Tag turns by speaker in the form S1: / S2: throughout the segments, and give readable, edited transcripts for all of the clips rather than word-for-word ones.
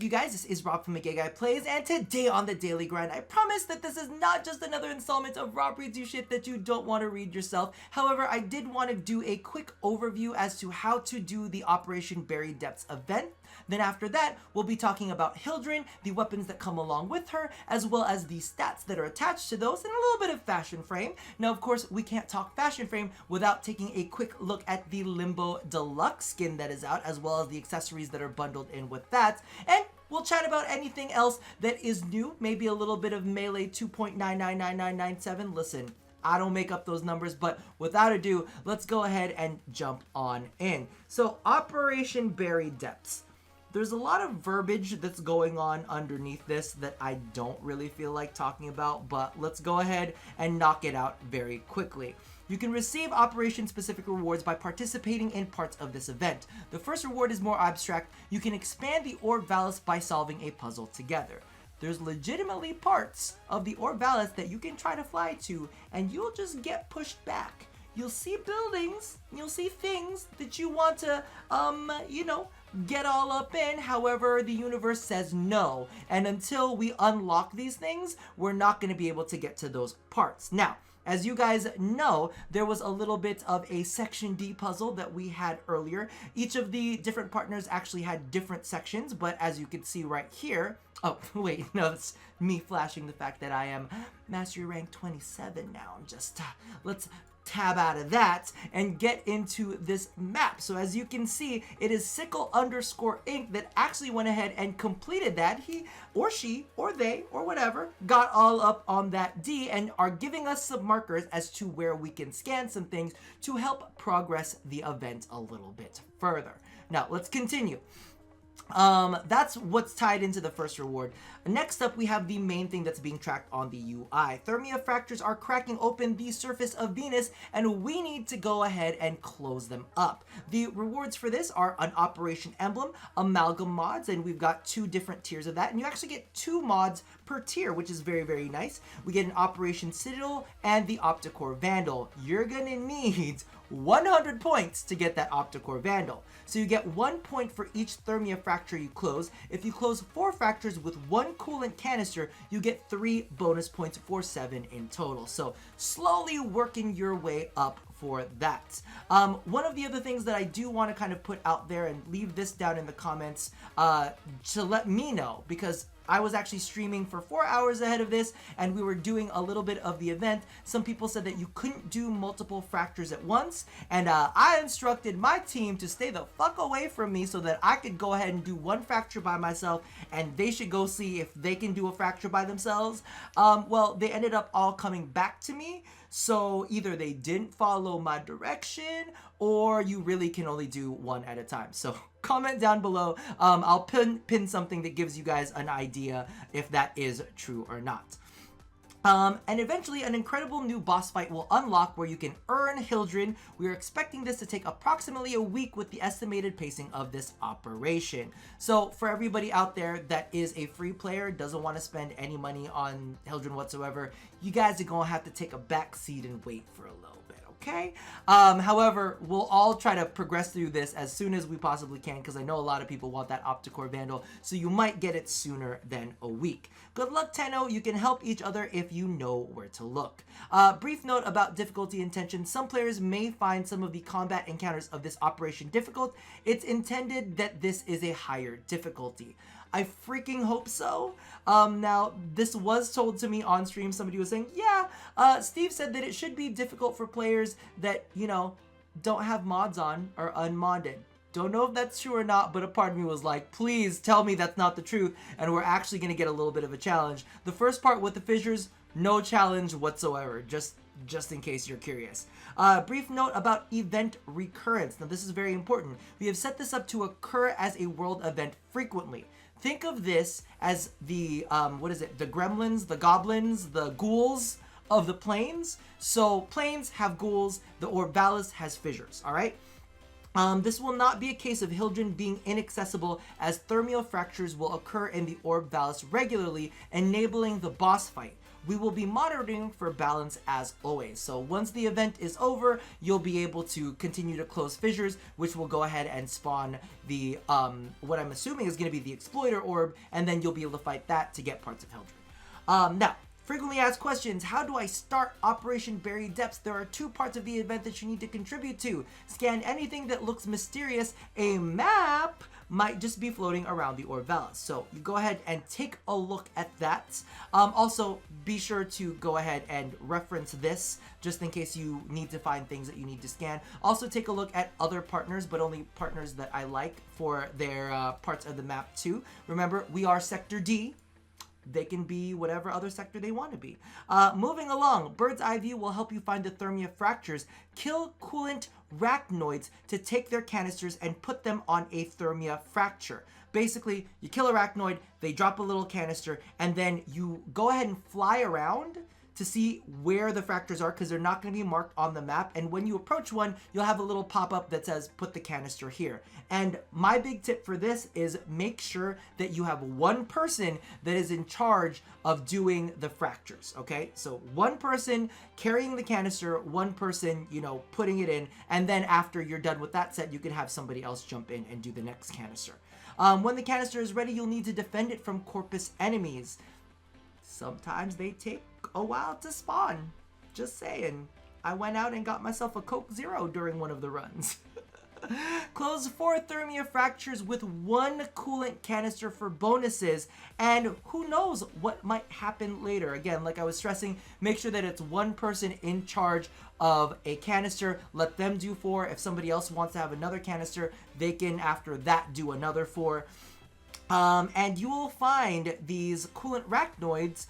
S1: up, you guys? This is Rob from Gay Guy Plays, and today on The Daily Grind, I promise that this is not just another installment of Rob reads you shit that you don't want to read yourself. However, I did want to do a quick overview as to how to do the Operation Buried Depths event. Then after that, we'll be talking about Hildryn, the weapons that come along with her, as well as the stats that are attached to those, and a little bit of Fashion Frame. Now, of course, we can't talk Fashion Frame without taking a quick look at the Limbo Deluxe skin that is out, as well as the accessories that are bundled in with that. And we'll chat about anything else that is new, maybe a little bit of Melee 2.999997. Listen, I don't make up those numbers, but without ado, let's go ahead and jump on in. So, Operation Buried Depths. There's a lot of verbiage that's going on underneath this that I don't really feel like talking about, but let's go ahead and knock it out very quickly. You can receive operation-specific rewards by participating in parts of this event. The first reward is more abstract. You can expand the Orb Valis by solving a puzzle together. There's legitimately parts of the Orb Valis that you can try to fly to, and you'll just get pushed back. You'll see buildings, you'll see things that you want to, get all up in. However, the universe says no. And until we unlock these things, we're not going to be able to get to those parts. Now, as you guys know, there was a little bit of a Section D puzzle that we had earlier. Each of the different partners actually had different sections, but as you can see right here, oh, wait, no, it's me flashing the fact that I am Mastery Rank 27 now. I'm just, let's tab out of that and get into this map. So as you can see, it is Sickle_Inc that actually went ahead and completed that. He or she or they or whatever got all up on that D and are giving us some markers as to where we can scan some things to help progress the event a little bit further. Now let's continue. That's what's tied into the first reward. Next up, we have the main thing that's being tracked on the UI. Thermia fractures are cracking open the surface of Venus, and we need to go ahead and close them up. The rewards for this are an Operation Emblem, Amalgam mods, and we've got 2 different tiers of that, and you actually get 2 mods per tier, which is very, very nice. We get an Operation Citadel and the Opticore Vandal. You're gonna need 100 points to get that Opticore Vandal. So you get 1 point for each Thermia fracture you close. If you close 4 fractures with 1 coolant canister, you get 3 bonus points for 7 in total. So slowly working your way up for that. One of the other things that I do want to kind of put out there and leave this down in the comments to let me know, because I was actually streaming for 4 hours ahead of this and we were doing a little bit of the event. Some people said that you couldn't do multiple fractures at once, and I instructed my team to stay the fuck away from me so that I could go ahead and do 1 fracture by myself and they should go see if they can do a fracture by themselves. Well, they ended up all coming back to me, so either they didn't follow my direction or you really can only do 1 at a time. So comment down below. I'll pin something that gives you guys an idea if that is true or not. And eventually an incredible new boss fight will unlock where you can earn Hildryn. We are expecting this to take approximately a week with the estimated pacing of this operation. So for everybody out there that is a free player, doesn't want to spend any money on Hildryn whatsoever, you guys are going to have to take a back seat and wait for a little bit. Okay. However, we'll all try to progress through this as soon as we possibly can, because I know a lot of people want that Opticore Vandal, so you might get it sooner than a week. Good luck, Tenno. You can help each other if you know where to look. Brief note about difficulty and tension. Some players may find some of the combat encounters of this operation difficult. It's intended that this is a higher difficulty. I freaking hope so. Now, this was told to me on stream. Somebody was saying, yeah, Steve said that it should be difficult for players that, don't have mods on or unmodded. Don't know if that's true or not, but a part of me was like, please tell me that's not the truth, and we're actually going to get a little bit of a challenge. The first part with the fissures, no challenge whatsoever, just in case you're curious. Brief note about event recurrence. Now, this is very important. We have set this up to occur as a world event frequently. Think of this as the, the gremlins, the goblins, the ghouls of the planes. So planes have ghouls, the Orb Valis has fissures, all right? This will not be a case of Hildryn being inaccessible, as thermal fractures will occur in the Orb Valis regularly, enabling the boss fight. we will be monitoring for balance as always. So once the event is over, you'll be able to continue to close fissures, which will go ahead and spawn the, what I'm assuming is going to be the Exploiter Orb, and then you'll be able to fight that to get parts of Hildryn. Now, frequently asked questions, how do I start Operation Buried Depths? There are 2 parts of the event that you need to contribute to. Scan anything that looks mysterious. A map might just be floating around the Orvelis. So you go ahead and take a look at that. Also, be sure to go ahead and reference this just in case you need to find things that you need to scan. Also take a look at other partners, but only partners that I like for their parts of the map too. Remember, we are Sector D. They can be whatever other sector they want to be. Moving along, Bird's Eye View will help you find the Thermia Fractures. Kill coolant Rachnoids to take their canisters and put them on a Thermia Fracture. Basically, you kill a Rachnoid, they drop a little canister, and then you go ahead and fly around to see where the fractures are, because they're not going to be marked on the map. And when you approach one, you'll have a little pop-up that says, put the canister here. And my big tip for this is make sure that you have one person that is in charge of doing the fractures, okay? So one person carrying the canister, one person, you know, putting it in, and then after you're done with that set, you can have somebody else jump in and do the next canister. When the canister is ready, you'll need to defend it from Corpus enemies. Sometimes they take a while to spawn. Just saying. I went out and got myself a Coke Zero during one of the runs. Close 4 Thermia Fractures with 1 coolant canister for bonuses, and who knows what might happen later. Again, like I was stressing, make sure that it's one person in charge of a canister. Let them do 4. If somebody else wants to have another canister, they can after that do another 4. And you will find these coolant Rachnoids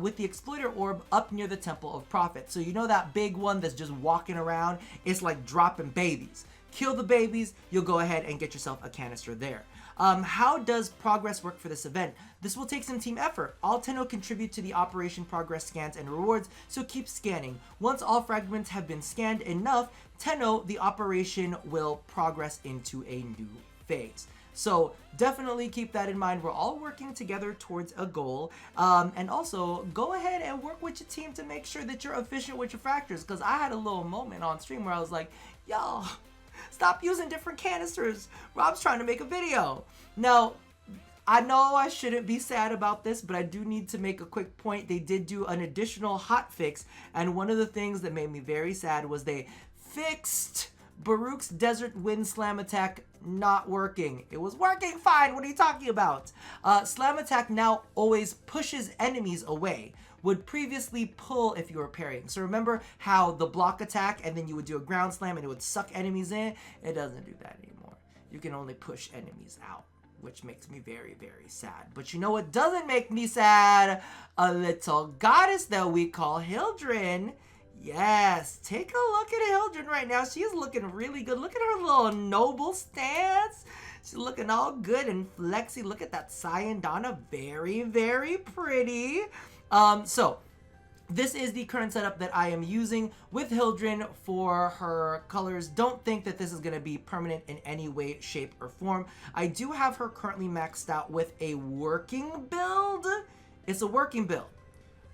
S1: with the Exploiter Orb up near the Temple of Prophet. So you know that big one that's just walking around? It's like dropping babies. Kill the babies, you'll go ahead and get yourself a canister there. How does progress work for this event? This will take some team effort. All 10 will contribute to the Operation Progress scans and rewards, so keep scanning. Once all fragments have been scanned enough, 10-0, the operation will progress into a new phase. So definitely keep that in mind. We're all working together towards a goal. And also go ahead and work with your team to make sure that you're efficient with your fractures. Because I had a little moment on stream where I was like, yo, stop using different canisters. Rob's trying to make a video. Now, I know I shouldn't be sad about this, but I do need to make a quick point. They did do an additional hotfix. And one of the things that made me very sad was they fixed Baruch's Desert Wind Slam Attack not working. It was working fine. What are you talking about? Slam Attack now always pushes enemies away. Would previously pull if you were parrying. So remember how the block attack and then you would do a ground slam and it would suck enemies in? It doesn't do that anymore. You can only push enemies out, which makes me very, very sad. But you know what doesn't make me sad? A little goddess that we call Hildryn. Yes, take a look at Hildryn right now. She's looking really good. Look at her little noble stance. She's looking all good and flexy. Look at that Sayandana. Very, very pretty. So this is the current setup that I am using with Hildryn for her colors. Don't think that this is going to be permanent in any way, shape, or form. I do have her currently maxed out with a working build. It's a working build.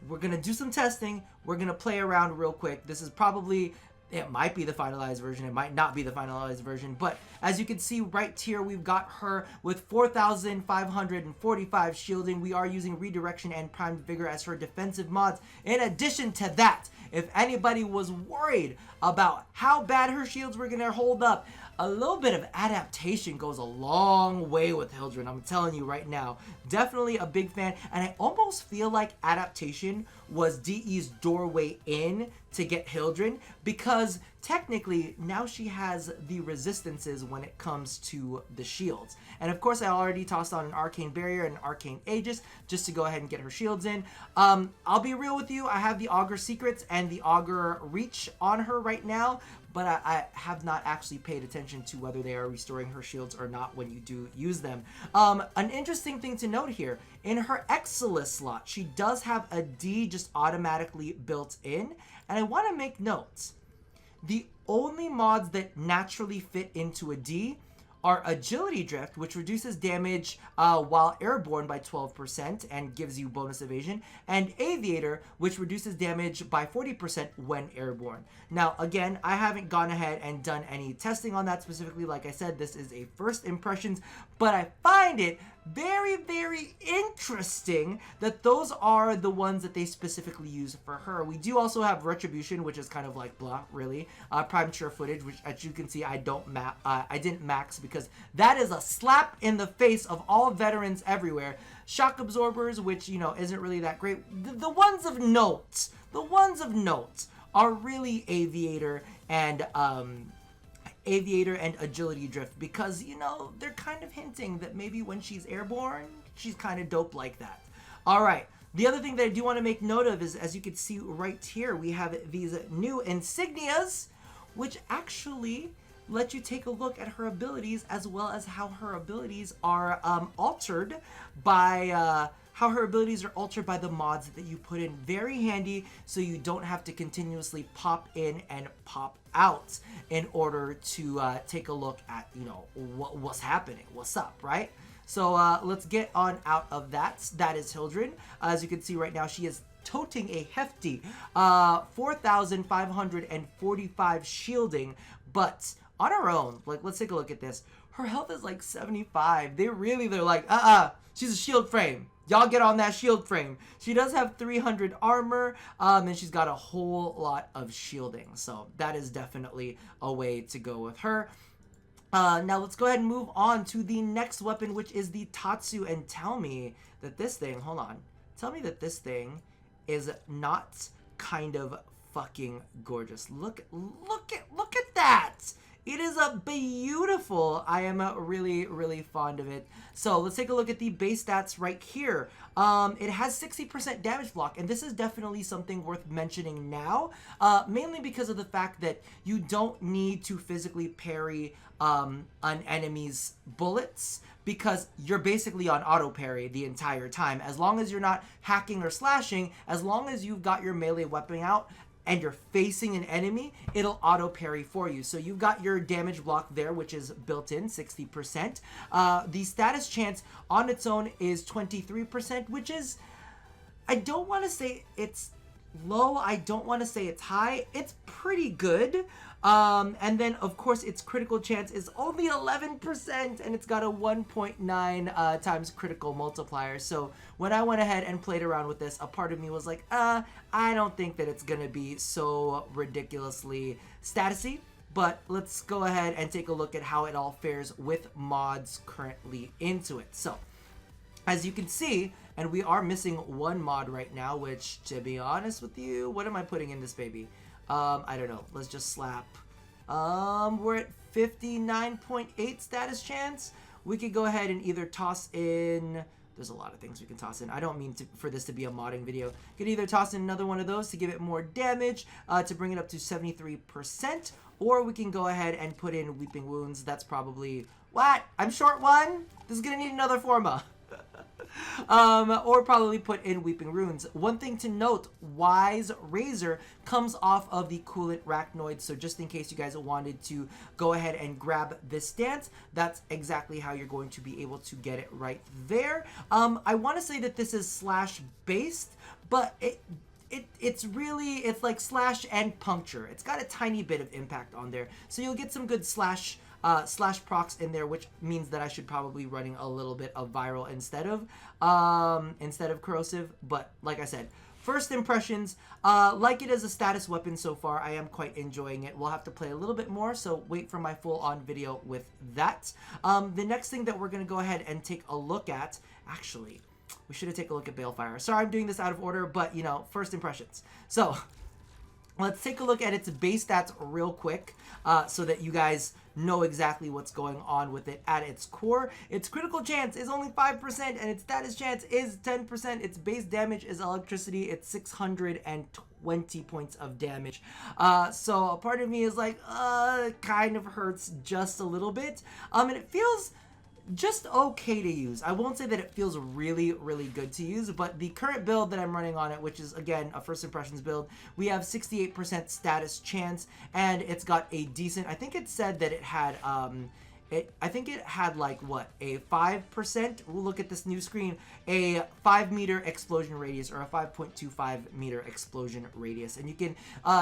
S1: We're going to do some testing. We're going to play around real quick. This is probably, it might be the finalized version. It might not be the finalized version. But as you can see right here, we've got her with 4,545 shielding. We are using Redirection and Primed Vigor as her defensive mods. In addition to that, if anybody was worried about how bad her shields were going to hold up, a little bit of adaptation goes a long way with Hildryn. I'm telling you right now. Definitely a big fan. And I almost feel like adaptation was DE's doorway in to get Hildryn, because technically now she has the resistances when it comes to the shields. And of course I already tossed on an Arcane Barrier and an Arcane Aegis just to go ahead and get her shields in. I'll be real with you, I have the Augur Secrets and the Augur Reach on her right now, but I have not actually paid attention to whether they are restoring her shields or not when you do use them. An interesting thing to note here, in her Exilis slot, she does have a D just automatically built in, and I want to make notes. The only mods that naturally fit into a D are Agility Drift, which reduces damage while airborne by 12% and gives you bonus evasion, and Aviator, which reduces damage by 40% when airborne. Now, again, I haven't gone ahead and done any testing on that specifically. Like I said, this is a first impressions, but I find it very, very interesting that those are the ones that they specifically use for her. We do also have Retribution, which is kind of like blah, really. Prime Sure Footage, which as you can see, I didn't max because that is a slap in the face of all veterans everywhere. Shock Absorbers, which, you know, isn't really that great. The ones of note, are really Aviator and Agility Drift, because, you know, they're kind of hinting that maybe when she's airborne, she's kind of dope like that. All right. The other thing that I do want to make note of is, as you can see right here, we have these new insignias, which actually let you take a look at her abilities, as well as how her abilities are altered by the mods that you put in. Very handy, so you don't have to continuously pop in and pop out in order to take a look at, you know, what's happening, what's up, right? So let's get on out of that. That is Hildryn. As you can see right now, she is toting a hefty 4,545 shielding, but on her own, like, let's take a look at this. Her health is like 75. They're like, she's a shield frame. Y'all get on that shield frame. She does have 300 armor, and she's got a whole lot of shielding. So that is definitely a way to go with her. Now let's go ahead and move on to the next weapon, which is the Tatsu. And tell me that this thing, tell me that this thing is not kind of fucking gorgeous. Look at that. It is a beautiful. I am really, really fond of it. So let's take a look at the base stats right here. It has 60% damage block, and this is definitely something worth mentioning now, mainly because of the fact that you don't need to physically parry an enemy's bullets, because you're basically on auto parry the entire time. As long as you're not hacking or slashing, as long as you've got your melee weapon out and you're facing an enemy, it'll auto parry for you. So you've got your damage block there, which is built in, 60%. The status chance on its own is 23%, which is, I don't want to say it's low, I don't want to say it's high. It's pretty good. And then, of course, its critical chance is only 11%, and it's got a 1.9 times critical multiplier. So when I went ahead and played around with this, a part of me was like, I don't think that it's going to be so ridiculously statusy. But let's go ahead and take a look at how it all fares with mods currently into it. So, as you can see, and we are missing one mod right now, which, to be honest with you, what am I putting in this baby? I don't know. Let's just slap. We're at 59.8 status chance. We could go ahead and either toss in... There's a lot of things we can toss in. I don't mean for this to be a modding video. Could either toss in another one of those to give it more damage, to bring it up to 73%, or we can go ahead and put in Weeping Wounds. That's probably... What? I'm short one? This is gonna need another Forma. Or probably put in Weeping Runes. One thing to note, Wise Razor comes off of the Coolant Rachnoid, so just in case you guys wanted to go ahead and grab this stance, that's exactly how you're going to be able to get it right there. I want to say that this is slash based, but it's like slash and puncture. It's got a tiny bit of impact on there, so you'll get some good slash procs in there, which means that I should probably running a little bit of viral instead of corrosive. But like I said, first impressions, like it as a status weapon so far. I am quite enjoying it. We'll have to play a little bit more, so wait for my full-on video with that. The next thing that we're going to go ahead and take a look at, actually, we should have taken a look at Balefire. Sorry, I'm doing this out of order, but, you know, first impressions. So, let's take a look at its base stats real quick, so that you guys know exactly what's going on with it at its core. Its critical chance is only 5%, and its status chance is 10%. Its base damage is electricity. It's 620 points of damage. So a part of me is like, it kind of hurts just a little bit. And it feels just okay to use. I won't say that it feels really, really good to use, but the current build that I'm running on it, which is, again, a first impressions build, we have 68% status chance, and it's got a decent, I think it said that it had I think it had like what, a 5%, we'll look at this new screen, a 5-meter explosion radius, or a 5.25 meter explosion radius. And you can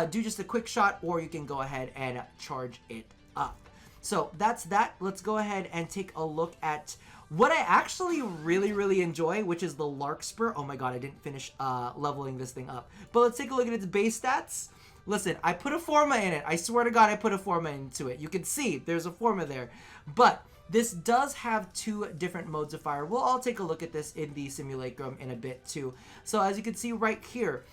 S1: do just a quick shot, or you can go ahead and charge it up. So that's that. Let's go ahead and take a look at what I actually really enjoy, which is the Larkspur. Oh my god, I didn't finish leveling this thing up. But let's take a look at its base stats. Listen, I put a forma in it. I swear to God, I put a forma into it. You can see there's a forma there. But this does have 2 different modes of fire. We'll all take a look at this in the simulacrum in a bit too. So as you can see right here,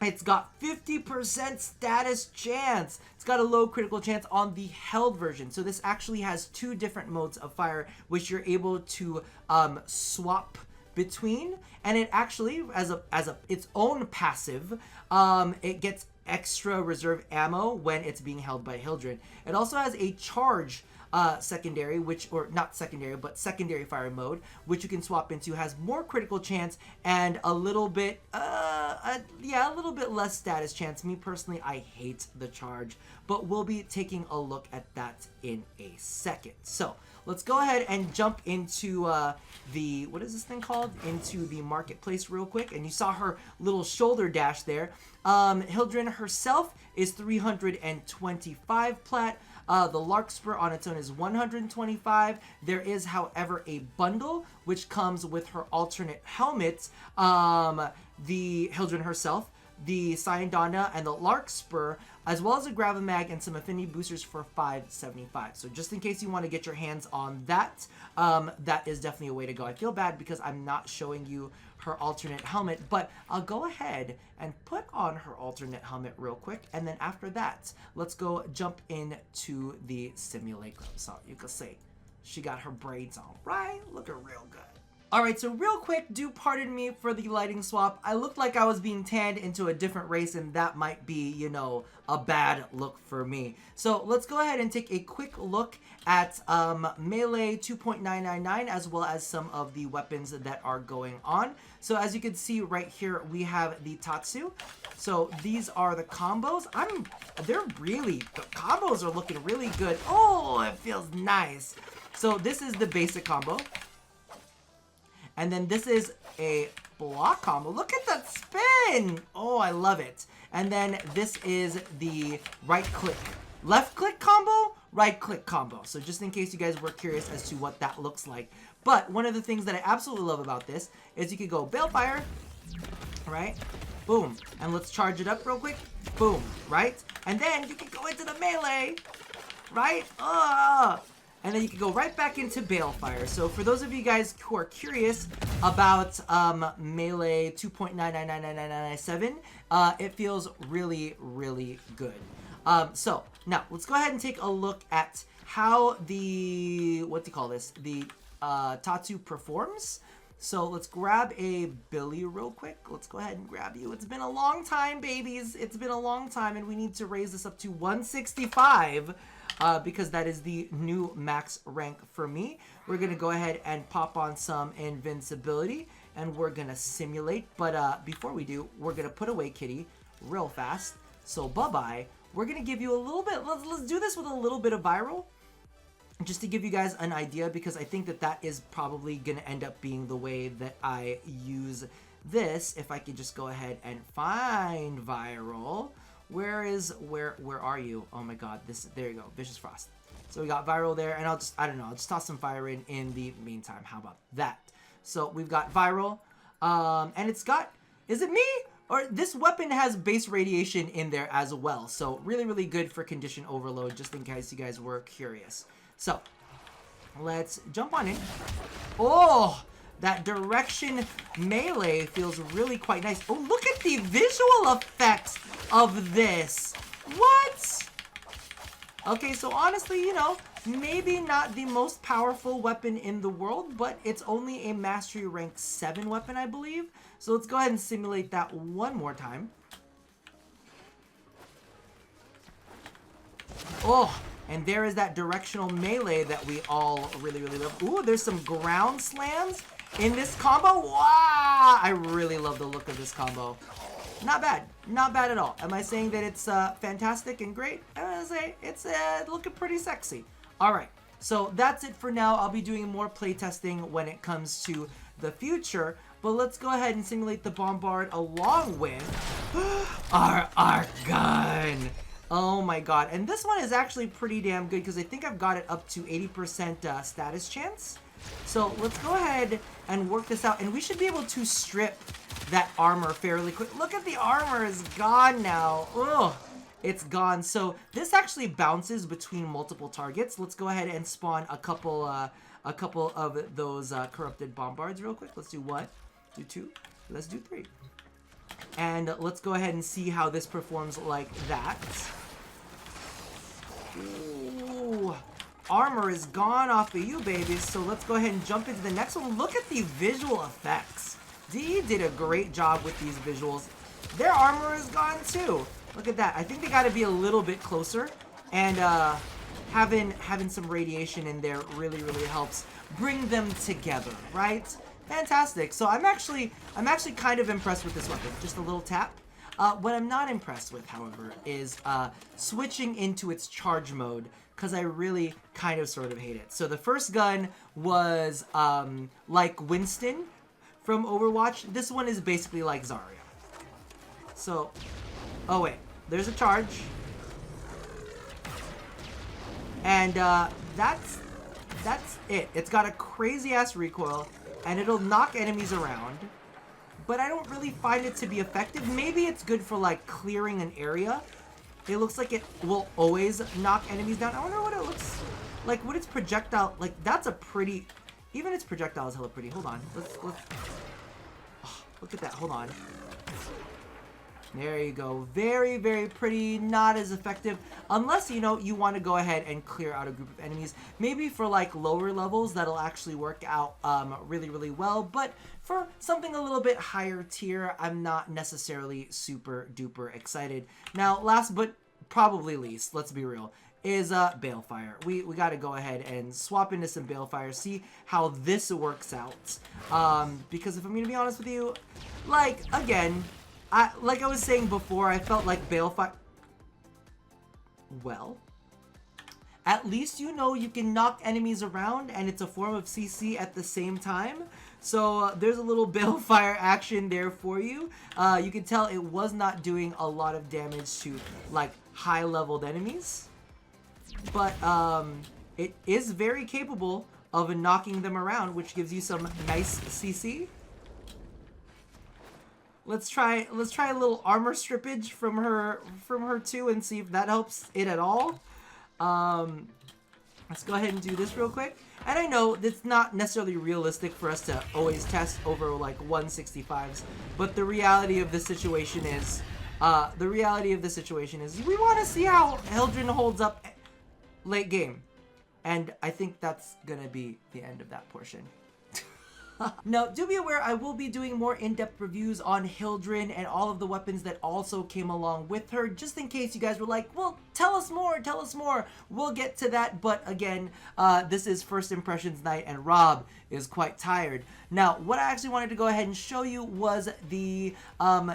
S1: it's got 50% status chance. It's got a low critical chance on the held version. So this actually has 2 different modes of fire, which you're able to swap between. And it actually, as its own passive, it gets extra reserve ammo when it's being held by Hildryn. It also has a charge secondary, or not secondary, but secondary fire mode, which you can swap into, has more critical chance and a little bit, a little bit less status chance. Me personally, I hate the charge, but we'll be taking a look at that in a second. So let's go ahead and jump into the, what is this thing called? Into the marketplace real quick. And you saw her little shoulder dash there. Hildryn herself is 325 plat. The Larkspur on its own is 125. There is, however, a bundle which comes with her alternate helmets, the Hildryn herself, the SANDR, and the Larkspur, as well as a Gravimag and some affinity boosters for 575. So just in case you want to get your hands on that, that is definitely a way to go. I feel bad because I'm not showing you her alternate helmet, but I'll go ahead and put on her alternate helmet real quick, and then after that, let's go jump into the simulacrum. So you can see she got her braids on, right? Looking real good. Alright, so real quick, do pardon me for the lighting swap. I looked like I was being tanned into a different race, and that might be, you know, a bad look for me. So let's go ahead and take a quick look at Melee 2.999, as well as some of the weapons that are going on. So as you can see right here, we have the Tatsu. So these are the combos. The combos are looking really good. Oh, it feels nice. So this is the basic combo. And then this is a block combo. Look at that spin! Oh, I love it. And then this is the right click. Left click combo, right click combo. So just in case you guys were curious as to what that looks like. But one of the things that I absolutely love about this is you could go Balefire, right? Boom. And let's charge it up real quick. Boom, right? And then you can go into the melee, right? And then you can go right back into Balefire. So for those of you guys who are curious about Melee 2.9999997, it feels really good. So now let's go ahead and take a look at how the, the Tatsu performs. So let's grab a Billy real quick. Let's go ahead and grab you. It's been a long time, babies. It's been a long time, and we need to raise this up to 165. Because that is the new max rank for me. We're going to go ahead and pop on some invincibility, and we're going to simulate. But before we do, we're going to put away Kitty real fast. So bye-bye. We're going to give you a little bit, let's do this with a little bit of viral, just to give you guys an idea, because I think that that is probably going to end up being the way that I use this. If I could just go ahead and find viral. Where are you? Oh my god, there you go, Vicious Frost. So we got viral there, and I'll just toss some fire in the meantime. How about that? So we've got viral, and it's got, is it me? Or this weapon has base radiation in there as well. So really good for condition overload, just in case you guys were curious. So let's jump on in. Oh! That direction melee feels really quite nice. Oh, look at the visual effects of this. What? Okay, so honestly, you know, maybe not the most powerful weapon in the world, but it's only a mastery rank 7 weapon, I believe. So let's go ahead and simulate that one more time. Oh, and there is that directional melee that we all really love. Ooh, there's some ground slams in this combo. Wow, I really love the look of this combo. Not bad at all. Am I saying that it's fantastic and great? I'm gonna say it's looking pretty sexy. All right, So that's it for now. I'll be doing more playtesting when it comes to the future. But let's go ahead and simulate the bombard along with our arc gun. Oh my god. And this one is actually pretty damn good because I think I've got it up to 80% status chance. So let's go ahead and work this out. And we should be able to strip that armor fairly quick. Look at the armor is gone now. Ugh. It's gone. So this actually bounces between multiple targets. Let's go ahead and spawn a couple of those corrupted bombards real quick. Let's do 1, do 2, let's do 3. And let's go ahead and see how this performs like that. Ooh, armor is gone off of you, babies. So let's go ahead and jump into the next one. Look at the visual effects. D did a great job with these visuals. Their armor is gone too. Look at that. I think they got to be a little bit closer, and having some radiation in there really helps bring them together, right? Fantastic. So I'm actually kind of impressed with this weapon. Just a little tap. What I'm not impressed with, however, is switching into its charge mode, because I really kind of sort of hate it. So the first gun was like Winston from Overwatch. This one is basically like Zarya. So, oh wait, there's a charge. And that's it. It's got a crazy ass recoil, and it'll knock enemies around. But I don't really find it to be effective. Maybe it's good for like clearing an area. It looks like it will always knock enemies down. I wonder what it looks like with its projectile. Like that's a pretty, even its projectile is hella pretty. Hold on, let's oh, look at that. Hold on. There you go. Very pretty. Not as effective unless, you know, you want to go ahead and clear out a group of enemies. Maybe for like lower levels that'll actually work out really well. But for something a little bit higher tier, I'm not necessarily super duper excited. Now, last but probably least, let's be real, is Balefire. We got to go ahead and swap into some Balefire, see how this works out. Because if I'm going to be honest with you, like, again, like I was saying before, I felt like Balefire... Well, at least you know you can knock enemies around, and it's a form of CC at the same time. So there's a little Balefire action there for you. You can tell it was not doing a lot of damage to, like, high-leveled enemies. But it is very capable of knocking them around, which gives you some nice CC. Let's try a little armor strippage from her too, and see if that helps it at all. Let's go ahead and do this real quick. And I know it's not necessarily realistic for us to always test over like 165s, but the reality of the situation is, we want to see how Hildryn holds up late game, and I think that's gonna be the end of that portion. Now, do be aware, I will be doing more in-depth reviews on Hildryn and all of the weapons that also came along with her, just in case you guys were like, well, tell us more. We'll get to that, but again, this is first impressions night, and Rob is quite tired. Now, what I actually wanted to go ahead and show you was the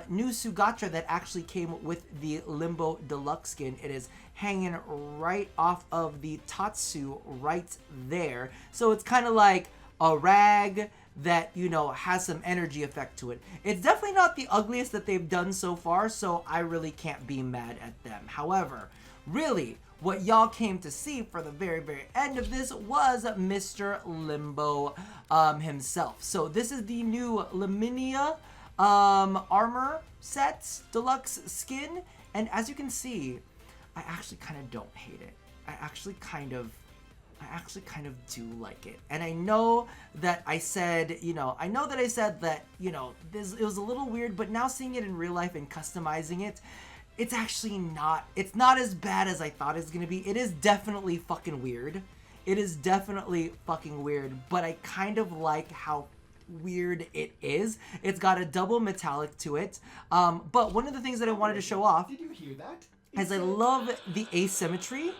S1: new Sugatra that actually came with the Limbo Deluxe skin. It is hanging right off of the Tatsu right there. So it's kind of like a rag that, you know, has some energy effect to it. It's definitely not the ugliest that they've done so far, so I really can't be mad at them. However, really, what y'all came to see for the very end of this was Mr. Limbo himself. So this is the new Laminia armor set, deluxe skin, and as you can see, I actually kind of don't hate it. I actually kind of do like it. And I know that I said, you know, that, you know, it was a little weird, but now seeing it in real life and customizing it, it's actually not, it's not as bad as I thought it was gonna be. It is definitely fucking weird. But I kind of like how weird it is. It's got a double metallic to it. But one of the things that I wanted to show off,
S2: did you hear that?
S1: Is I love the asymmetry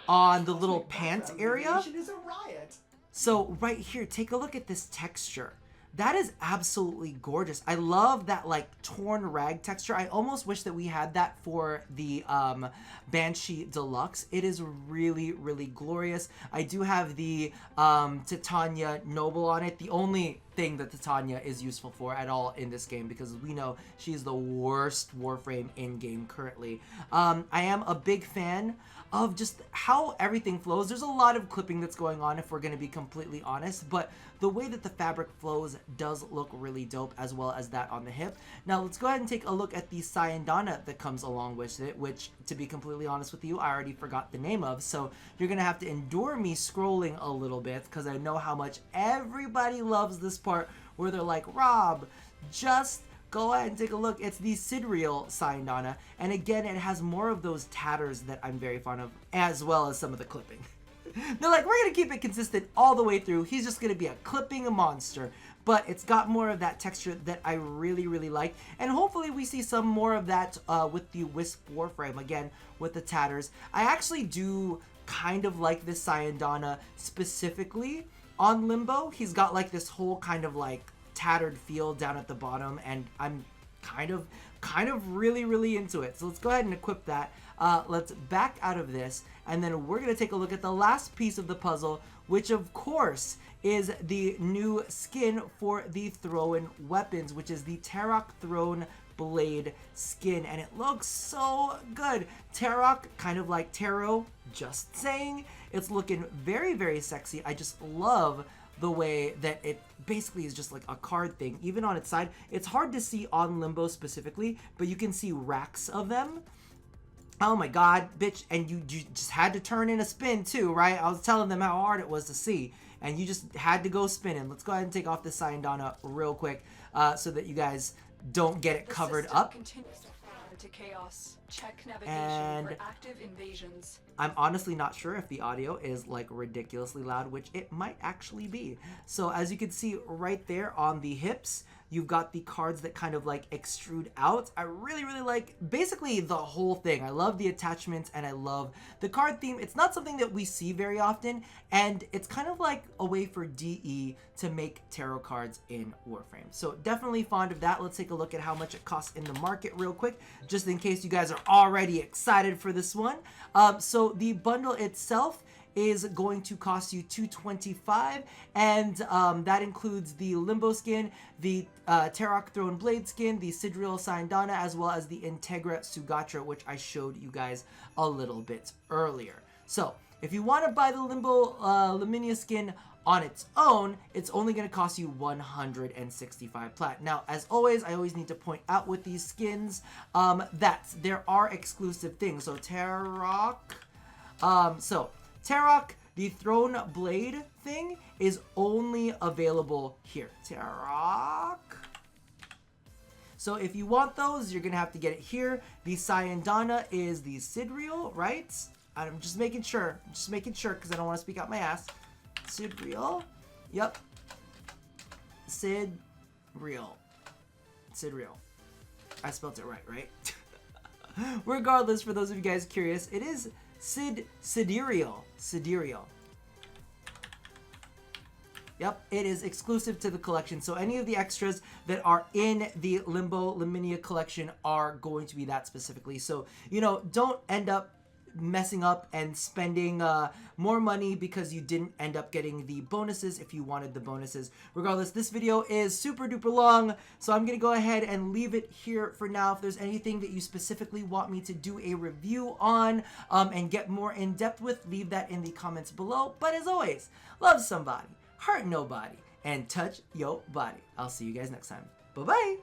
S1: on the little pant area.
S2: Is a riot.
S1: So right here, take a look at this texture. That is absolutely gorgeous. I love that like torn rag texture. I almost wish that we had that for the Banshee Deluxe. It is really, really glorious. I do have the Titania Noble on it. The only thing that Titania is useful for at all in this game, because we know she is the worst Warframe in game currently. I am a big fan of just how everything flows. There's a lot of clipping that's going on, if we're going to be completely honest, but the way that the fabric flows does look really dope, as well as that on the hip. Now let's go ahead and take a look at the Sayandana that comes along with it, which, to be completely honest with you, I already forgot the name of, so you're going to have to endure me scrolling a little bit, because I know how much everybody loves this part where they're like, Rob, just go ahead and take a look. It's the Sidriel Sayandana, and again, it has more of those tatters that I'm very fond of, as well as some of the clipping. They're like, we're gonna keep it consistent all the way through. He's just gonna be a clipping monster, but it's got more of that texture that I really, really like, and hopefully we see some more of that with the Wisp Warframe, again, with the tatters. I actually do kind of like this Sayandana specifically on Limbo. He's got like this whole kind of like tattered feel down at the bottom, and I'm kind of really, really into it. So let's go ahead and equip that. Let's back out of this, and then we're gonna take a look at the last piece of the puzzle, which of course is the new skin for the thrown weapons, which is the Tarok Throne Blade skin, and it looks so good. Tarok, kind of like tarot, just saying. It's looking very, very sexy. I just love the way that it basically is just like a card thing. Even on its side, it's hard to see on Limbo specifically, but you can see racks of them. Oh my god, bitch. And you just had to turn in a spin too, right? I was telling them how hard it was to see, and you just had to go spinning. Let's go ahead and take off this Sayandana real quick so that you guys don't get it covered up.
S2: To chaos. Check navigation
S1: And
S2: for active invasions.
S1: I'm honestly not sure if the audio is like ridiculously loud, which it might actually be. So as you can see right there on the hips, you've got the cards that kind of like extrude out. I really, really like basically the whole thing. I love the attachments and I love the card theme. It's not something that we see very often, and it's kind of like a way for DE to make tarot cards in Warframe. So definitely fond of that. Let's take a look at how much it costs in the market real quick, just in case you guys are already excited for this one. So the bundle itself is going to cost you $225, and that includes the Limbo skin, the Tarok Throne Blade skin, the Sidriel Sayandana, as well as the Integra Sugatra, which I showed you guys a little bit earlier. So if you want to buy the Limbo Laminia skin on its own, it's only going to cost you 165 plat. Now, as always, I always need to point out with these skins that there are exclusive things. So Tarok, Tarok, the Throne Blade thing, is only available here. Tarok. So if you want those, you're going to have to get it here. The Sayandana is the Sidriel, right? I'm just making sure. Just making sure, because I don't want to speak out my ass. Sidriel. Yep. Sidriel. I spelled it right? Regardless, for those of you guys curious, it is Sidriel. Yep, it is exclusive to the collection. So any of the extras that are in the Limbo Laminia collection are going to be that specifically. So, you know, don't end up messing up and spending more money because you didn't end up getting the bonuses if you wanted the bonuses. Regardless, this video is super duper long, so I'm gonna go ahead and leave it here for now. If there's anything that you specifically want me to do a review on and get more in depth with, leave that in the comments below. But as always, love somebody, hurt nobody, and touch your body. I'll see you guys next time. Bye bye.